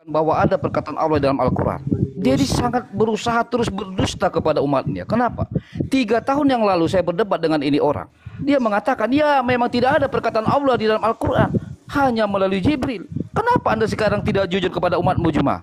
bahwa ada perkataan Allah dalam Al-Quran. Dia sangat berusaha terus berdusta kepada umatnya. Kenapa? 3 tahun yang lalu saya berdebat dengan ini orang. Dia mengatakan, ya memang tidak ada perkataan Allah di dalam Al-Quran, hanya melalui Jibril. Kenapa Anda sekarang tidak jujur kepada umatmu Jemaah?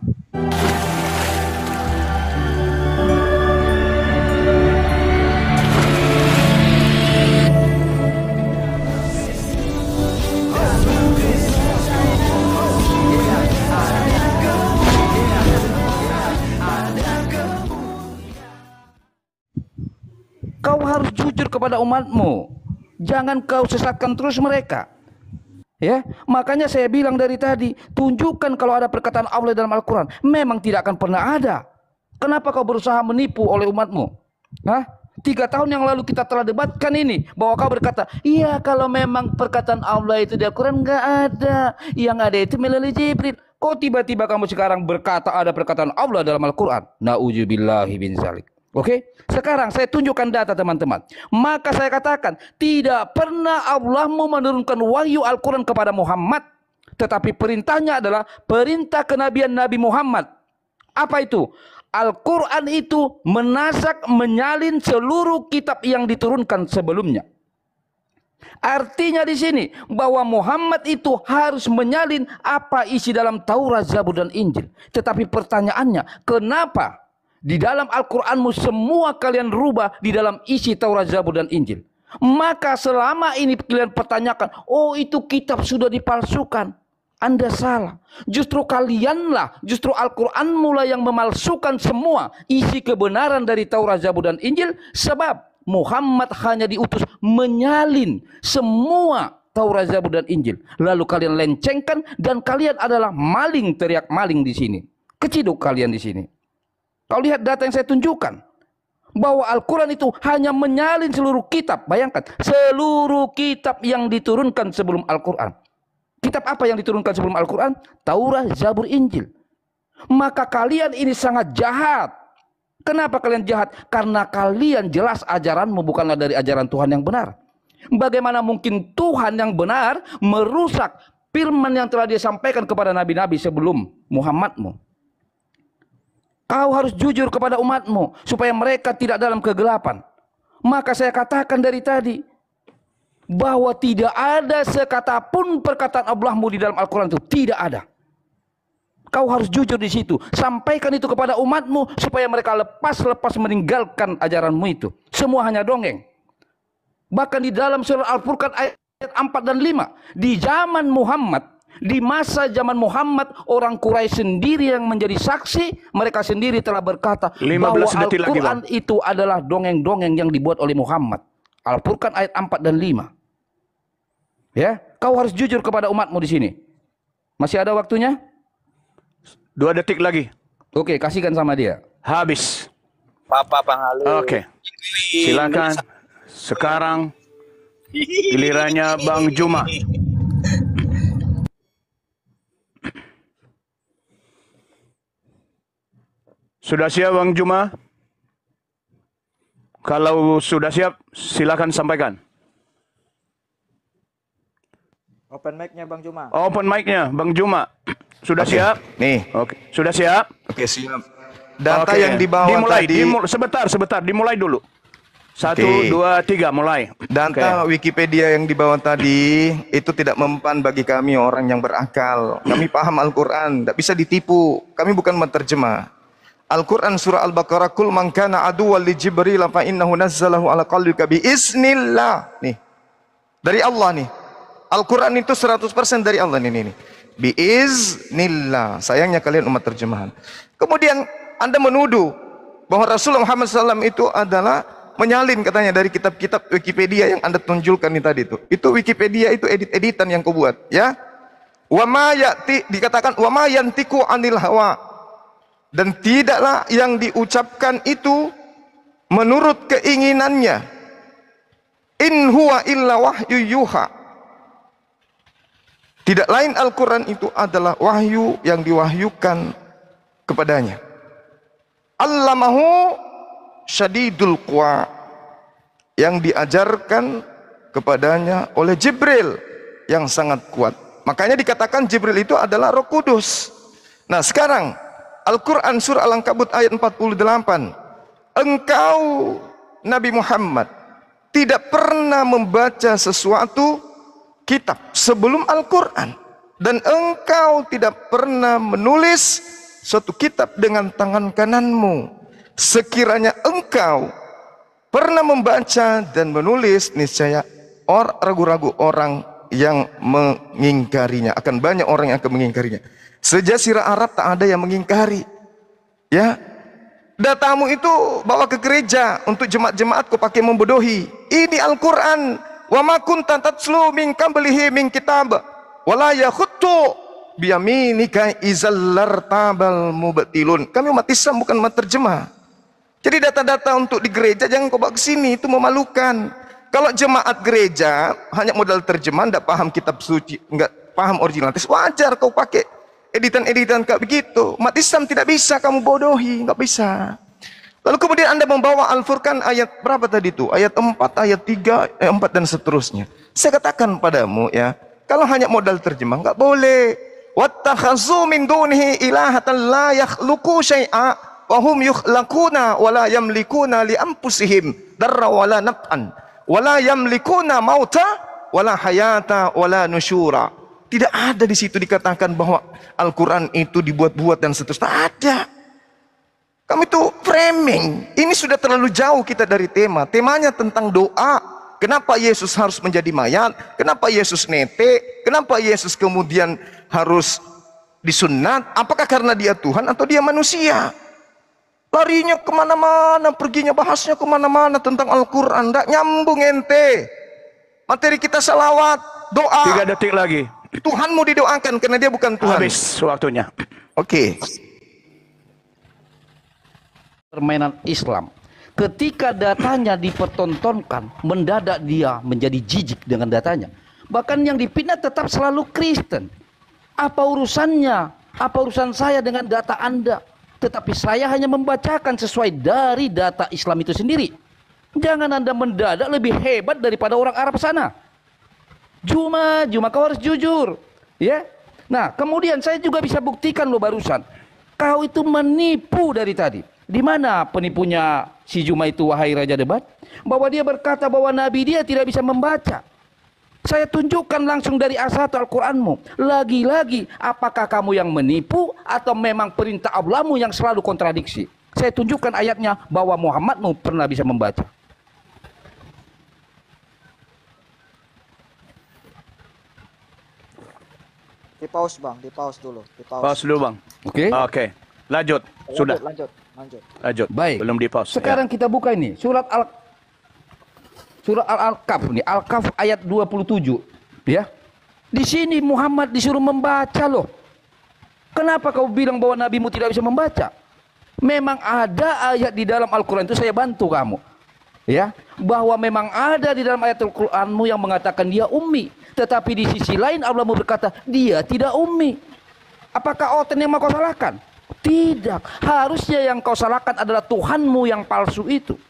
Kau harus jujur kepada umatmu. Jangan kau sesatkan terus mereka. Ya, makanya saya bilang dari tadi, tunjukkan kalau ada perkataan Allah dalam Al-Quran. Memang tidak akan pernah ada. Kenapa kau berusaha menipu oleh umatmu? Hah? 3 tahun yang lalu kita telah debatkan ini, bahwa kau berkata, iya kalau memang perkataan Allah itu di Al-Quran nggak ada, yang ada itu melalui Jibril. Kok tiba-tiba kamu sekarang berkata ada perkataan Allah dalam Al-Quran? Na'udzubillahi bin zalik. Oke, sekarang saya tunjukkan data teman-teman. Maka saya katakan, tidak pernah Allah menurunkan wahyu Al-Quran kepada Muhammad. Tetapi perintahnya adalah perintah kenabian Nabi Muhammad. Apa itu? Al-Quran itu menasak, menyalin seluruh kitab yang diturunkan sebelumnya. Artinya di sini bahwa Muhammad itu harus menyalin apa isi dalam Taurat, Zabur dan Injil. Tetapi pertanyaannya, kenapa di dalam Al-Quranmu semua kalian rubah di dalam isi Taurat, Zabur dan Injil? Maka selama ini kalian pertanyakan, oh itu kitab sudah dipalsukan. Anda salah. Justru kalianlah, justru Al-Quran mula yang memalsukan semua isi kebenaran dari Taurat, Zabur dan Injil. Sebab Muhammad hanya diutus menyalin semua Taurat, Zabur dan Injil. Lalu kalian lencengkan dan kalian adalah maling, teriak maling di sini. Keciduk kalian di sini. Kau lihat data yang saya tunjukkan. Bahwa Al-Quran itu hanya menyalin seluruh kitab. Bayangkan, seluruh kitab yang diturunkan sebelum Al-Quran. Kitab apa yang diturunkan sebelum Al-Quran? Taurat, Zabur, Injil. Maka kalian ini sangat jahat. Kenapa kalian jahat? Karena kalian jelas ajaranmu bukanlah dari ajaran Tuhan yang benar. Bagaimana mungkin Tuhan yang benar merusak firman yang telah dia sampaikan kepada nabi-nabi sebelum Muhammadmu? Kau harus jujur kepada umatmu supaya mereka tidak dalam kegelapan. Maka saya katakan dari tadi bahwa tidak ada sekata pun perkataan Allahmu di dalam Al-Quran itu. Tidak ada. Kau harus jujur di situ. Sampaikan itu kepada umatmu supaya mereka lepas meninggalkan ajaranmu itu. Semua hanya dongeng. Bahkan di dalam surah Al-Furqan ayat 4 dan 5. Di zaman Muhammad, di masa zaman Muhammad, orang Quraisy sendiri yang menjadi saksi. Mereka sendiri telah berkata bahwa Al-Quran itu adalah dongeng-dongeng yang dibuat oleh Muhammad. Al-Furqan ayat 4 dan 5. Ya, kau harus jujur kepada umatmu di sini. Masih ada waktunya? 2 detik lagi. Oke, kasihkan sama dia. Habis. Bapak Pangalu. Oke. Silakan. Sekarang gilirannya Bang Juma. Sudah siap Bang Juma? Kalau sudah siap, silakan sampaikan. Open mic-nya Bang Juma. Open mic-nya Bang Juma. Sudah siap? Nih. Oke. Sudah siap? Oke, siap. Data yang dibawa dimulai, tadi. sebentar, dimulai dulu. 1, 2, 3, mulai. Data Wikipedia yang dibawa tadi itu tidak mempan bagi kami orang yang berakal. Kami paham Al-Quran, tidak bisa ditipu. Kami bukan menterjemah. Al-Quran surah Al-Baqarah, kul man kana aduwwan li Jibril fa innahu nazzalahu ala qalbika bi iznillah. Nih. Dari Allah nih. Al-Quran itu 100% dari Allah nih. Biiznillah. Sayangnya kalian umat terjemahan. Kemudian Anda menuduh bahwa Rasulullah Muhammad SAW itu adalah menyalin katanya dari kitab-kitab Wikipedia yang Anda tunjukkan ini tadi itu. Itu Wikipedia itu edit-editan yang kau buat, ya. Wa ma ya'ti, dikatakan wa ma yantiqu 'anil hawa. Dan tidaklah yang diucapkan itu menurut keinginannya. In huwa illa wahyu yuha. Tidak lain Al-Quran itu adalah wahyu yang diwahyukan kepadanya. Allamahu syadidul quwa, yang diajarkan kepadanya oleh Jibril yang sangat kuat. Makanya dikatakan Jibril itu adalah Roh Kudus. Nah sekarang Al-Quran surah Al-Ankabut ayat 48. Engkau Nabi Muhammad tidak pernah membaca sesuatu kitab sebelum Al-Quran. Dan engkau tidak pernah menulis suatu kitab dengan tangan kananmu. Sekiranya engkau pernah membaca dan menulis, niscaya ragu-ragu orang yang mengingkarinya. Akan banyak orang yang akan mengingkarinya. Sejazirah Arab tak ada yang mengingkari. Ya, datamu itu bawa ke gereja untuk jemaat-jemaat kau pakai membodohi. Ini Al-Quran. Wa ma kunta tatslu min qablihi min kitab wala yakhuttu biyaminika izallartabal mubtilun. Kami umat Islam bukan umat terjemah. Jadi data-data untuk di gereja jangan kau bawa ke sini, itu memalukan. Kalau jemaat gereja hanya modal terjemahan, tidak paham kitab suci, enggak paham originalitas, wajar kau pakai editan-editan kayak begitu. Umat Islam tidak bisa kamu bodohi, enggak bisa. Lalu kemudian Anda membawa Al-Furqan ayat berapa tadi itu? Ayat 4, ayat 3, 4 dan seterusnya. Saya katakan padamu ya, kalau hanya modal terjemah enggak boleh. Wattakhazu min dunihi ilahatan la yakhluqu syai'a wa hum yukhlaquna wa la yamlikuna li anfusihim darra wa la naf'an wa la yamlikuna mauta wa la hayata wa la nusyura. Tidak ada di situ dikatakan bahwa Al-Quran itu dibuat-buat dan seterusnya. Tak ada. Kamu itu framing. Ini sudah terlalu jauh kita dari tema. Temanya tentang doa. Kenapa Yesus harus menjadi mayat? Kenapa Yesus nete? Kenapa Yesus kemudian harus disunat? Apakah karena dia Tuhan atau dia manusia? Larinya kemana-mana, perginya bahasnya kemana-mana tentang Al-Quran. Tidak nyambung ente. Materi kita salawat, doa. 3 detik lagi. Tuhanmu didoakan karena dia bukan Tuhan. Habis waktunya. Oke. Permainan Islam. Ketika datanya dipertontonkan, mendadak dia menjadi jijik dengan datanya. Bahkan yang dipitnah tetap selalu Kristen. Apa urusannya? Apa urusan saya dengan data Anda? Tetapi saya hanya membacakan sesuai dari data Islam itu sendiri. Jangan Anda mendadak lebih hebat daripada orang Arab sana. Juma kau harus jujur. Ya. Nah, kemudian saya juga bisa buktikan lo barusan. Kau itu menipu dari tadi. Di mana penipunya si Juma itu, wahai Raja Debat? Bahwa dia berkata bahwa Nabi dia tidak bisa membaca. Saya tunjukkan langsung dari A1 Al-Quranmu. Lagi-lagi, apakah kamu yang menipu atau memang perintah Allahmu yang selalu kontradiksi? Saya tunjukkan ayatnya bahwa Muhammadmu pernah bisa membaca. Di pause bang, di pause dulu. Pause dulu bang. Oke. Oke. Lanjut. Sudah. Lanjut. Baik. Belum di pause. Sekarang kita buka ini surat Al-Kahf nih, Al-Kahf ayat 27, ya. Di sini Muhammad disuruh membaca loh. Kenapa kau bilang bahwa nabimu tidak bisa membaca? Memang ada ayat di dalam Al-Qur'an itu, saya bantu kamu. Ya, bahwa memang ada di dalam ayat Al-Qur'anmu yang mengatakan dia ummi, tetapi di sisi lain Allah berkata dia tidak ummi. Apakah Oten yang mau kau salahkan? Tidak. Harusnya yang kau salahkan adalah Tuhanmu yang palsu itu.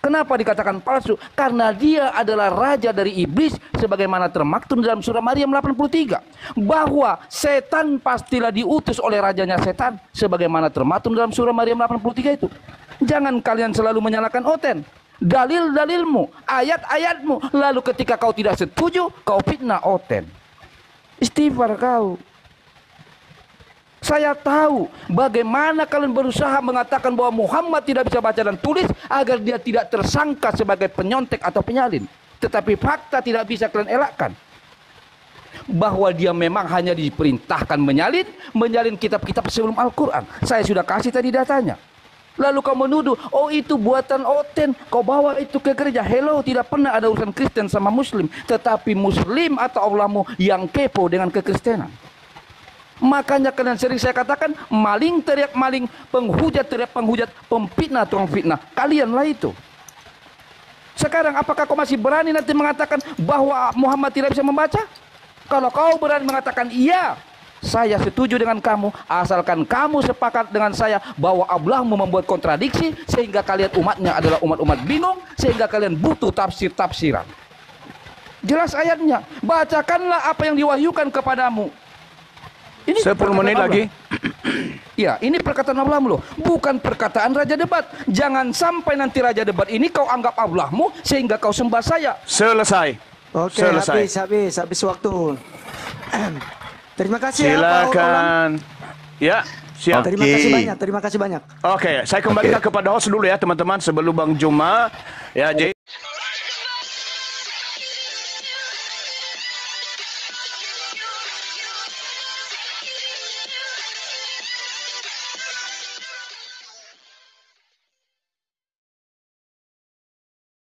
Kenapa dikatakan palsu? Karena dia adalah raja dari iblis, sebagaimana termaktub dalam surah Maryam 83. Bahwa setan pastilah diutus oleh rajanya setan, sebagaimana termaktub dalam surah Maryam 83 itu. Jangan kalian selalu menyalahkan Oten. Dalil-dalilmu, ayat-ayatmu, lalu ketika kau tidak setuju, kau fitnah Oten. Istighfar kau. Saya tahu bagaimana kalian berusaha mengatakan bahwa Muhammad tidak bisa baca dan tulis agar dia tidak tersangka sebagai penyontek atau penyalin. Tetapi fakta tidak bisa kalian elakkan. Bahwa dia memang hanya diperintahkan menyalin kitab-kitab sebelum Al-Quran. Saya sudah kasih tadi datanya. Lalu kau menuduh, oh itu buatan Oten, kau bawa itu ke gereja. Hello, tidak pernah ada urusan Kristen sama Muslim. Tetapi Muslim atau Allahmu yang kepo dengan kekristenan. Makanya kalian sering saya katakan, maling teriak maling, penghujat teriak penghujat, pemfitnah tukang fitnah. Kalianlah itu. Sekarang apakah kau masih berani nanti mengatakan bahwa Muhammad tidak bisa membaca? Kalau kau berani mengatakan iya, saya setuju dengan kamu, asalkan kamu sepakat dengan saya bahwa Allahmu membuat kontradiksi sehingga kalian umatnya adalah umat-umat bingung, sehingga kalian butuh tafsir-tafsiran. Jelas ayatnya, bacakanlah apa yang diwahyukan kepadamu. Ini 10 menit perkataan lagi. Allah. Ya, ini perkataan Allahmu loh, bukan perkataan Raja Debat. Jangan sampai nanti Raja Debat ini kau anggap Allahmu sehingga kau sembah saya. Selesai. Oke, Selesai. habis waktu. Terima kasih ya, Pak Aulam. Silakan. Ya, siap. Terima kasih banyak. Oke, saya kembalikan kepada host dulu ya teman-teman sebelum Bang Juma. Ya, jadi